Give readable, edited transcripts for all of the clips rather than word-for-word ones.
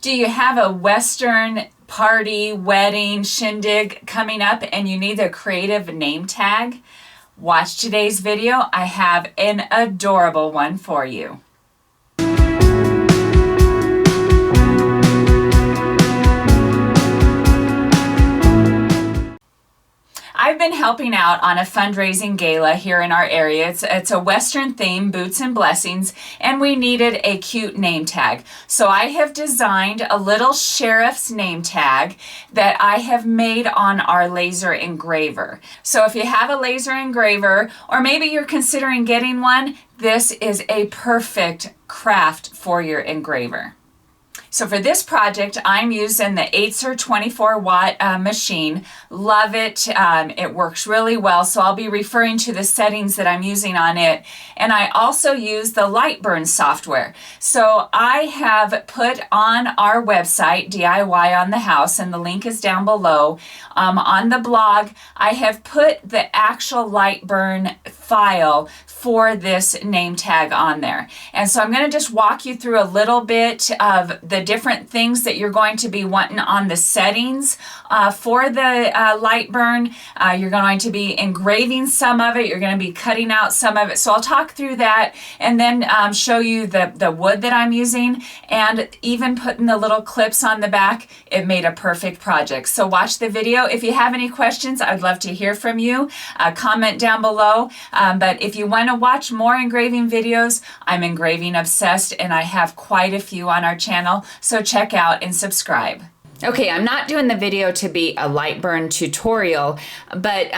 Do you have a Western party, wedding, shindig coming up and you need a creative name tag? Watch today's video. I have an adorable one for you. I've been helping out on a fundraising gala here in our area. It's a Western theme, boots and blessings, and we needed a cute name tag. So I have designed a little sheriff's name tag that I have made on our laser engraver. So if you have a laser engraver, or maybe you're considering getting one, this is a perfect craft for your engraver. So for this project, I'm using the Atzer 24-watt machine. Love it. It works really well. So I'll be referring to the settings that I'm using on it. And I also use the Lightburn software. So I have put on our website, DIY on the House, and the link is down below. On the blog, I have put the actual Lightburn file for this name tag on there. And so I'm going to just walk you through a little bit of the different things that you're going to be wanting on the settings for the Lightburn. You're going to be engraving some of it. You're going to be cutting out some of it. So I'll talk through that and then show you the wood that I'm using, and even putting the little clips on the back. It made a perfect project. So watch the video. If you have any questions, I'd love to hear from you. Comment down below. But if you want to watch more engraving videos, I'm engraving obsessed and I have quite a few on our channel, so check out and subscribe. Okay, I'm not doing the video to be a Lightburn tutorial, but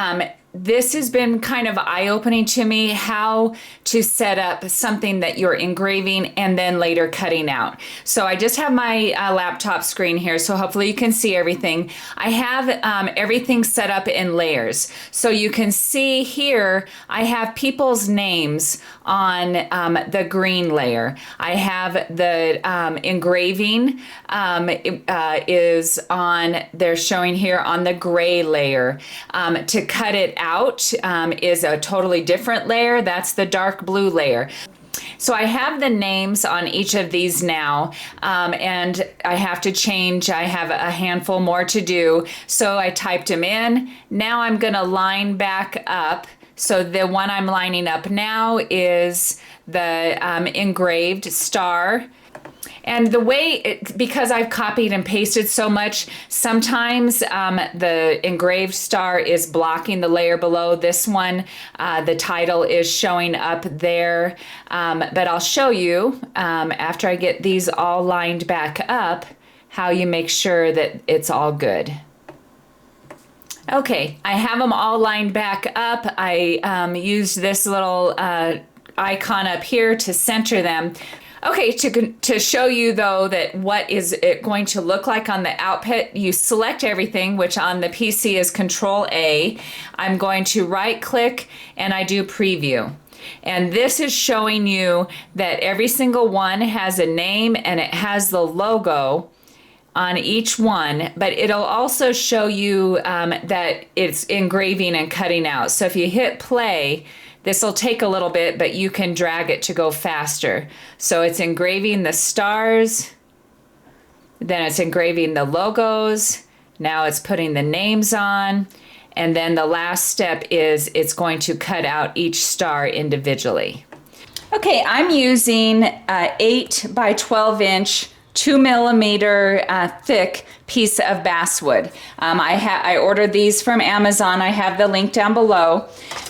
this has been kind of eye-opening to me, how to set up something that you're engraving and then later cutting out. So I just have my laptop screen here, so hopefully you can see everything. I have everything set up in layers. So you can see here, I have people's names on the green layer. I have the engraving is on, they're showing here on the gray layer. To cut it out is a totally different layer. That's the dark blue layer. So I have the names on each of these now, and I have to change. I have a handful more to do. So I typed them in. Now I'm going to line back up. So the one I'm lining up now is the engraved star. And the way, because I've copied and pasted so much, sometimes the engraved star is blocking the layer below. This one, the title is showing up there. But I'll show you, after I get these all lined back up, how you make sure that it's all good. Okay, I have them all lined back up. I used this little icon up here to center them. Okay, to show you though that what is it going to look like on the output, you select everything, which on the PC is Control A. I'm going to right click and I do preview. And this is showing you that every single one has a name and it has the logo on each one, but it'll also show you that it's engraving and cutting out. So if you hit play, this will take a little bit, but you can drag it to go faster. So it's engraving the stars, then it's engraving the logos, now it's putting the names on, and then the last step is it's going to cut out each star individually. Okay, I'm using 8 by 12 inch 2 millimeter thick piece of basswood. I ordered these from Amazon. I have the link down below.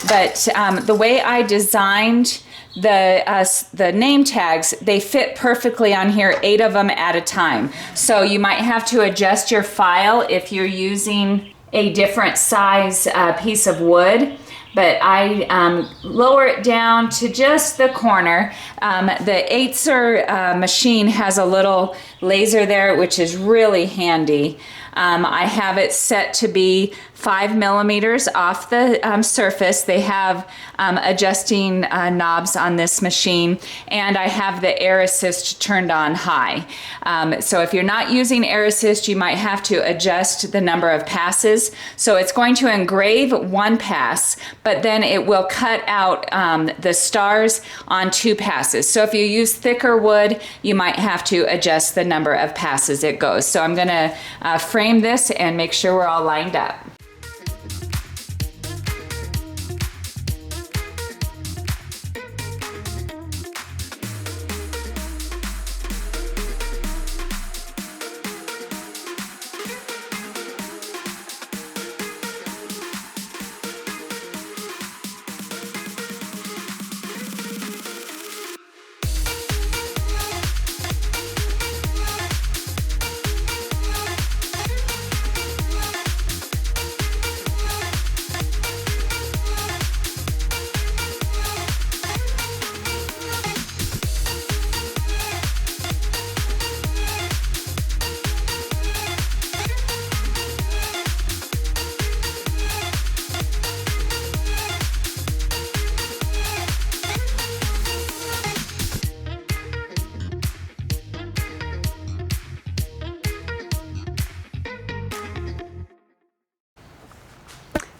But the way I designed the name tags, they fit perfectly on here, 8 of them at a time. So you might have to adjust your file if you're using a different size piece of wood. But I lower it down to just the corner. The Atzer machine has a little laser there, which is really handy. I have it set to be 5 millimeters off the surface. They have adjusting knobs on this machine, and I have the air assist turned on high. So if you're not using air assist, you might have to adjust the number of passes. So it's going to engrave one pass, but then it will cut out the stars on 2 passes. So if you use thicker wood, you might have to adjust the number of passes it goes. So I'm gonna frame this and make sure we're all lined up.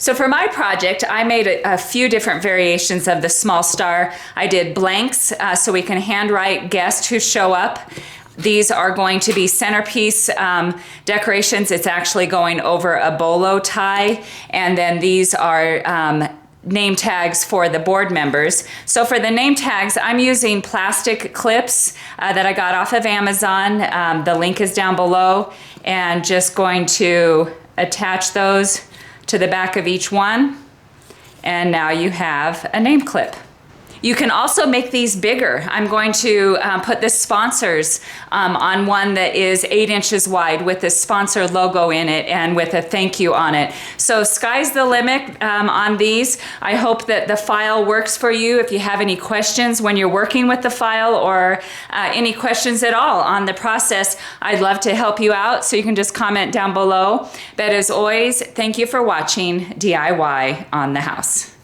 So for my project, I made a few different variations of the small star. I did blanks so we can handwrite guests who show up. These are going to be centerpiece decorations. It's actually going over a bolo tie. And then these are name tags for the board members. So for the name tags, I'm using plastic clips that I got off of Amazon. The link is down below. And just going to attach those to the back of each one, and now you have a name clip. You can also make these bigger. I'm going to put the sponsors on one that is 8 inches wide with the sponsor logo in it and with a thank you on it. So sky's the limit on these. I hope that the file works for you. If you have any questions when you're working with the file or any questions at all on the process, I'd love to help you out. So you can just comment down below. But as always, thank you for watching DIY on the House.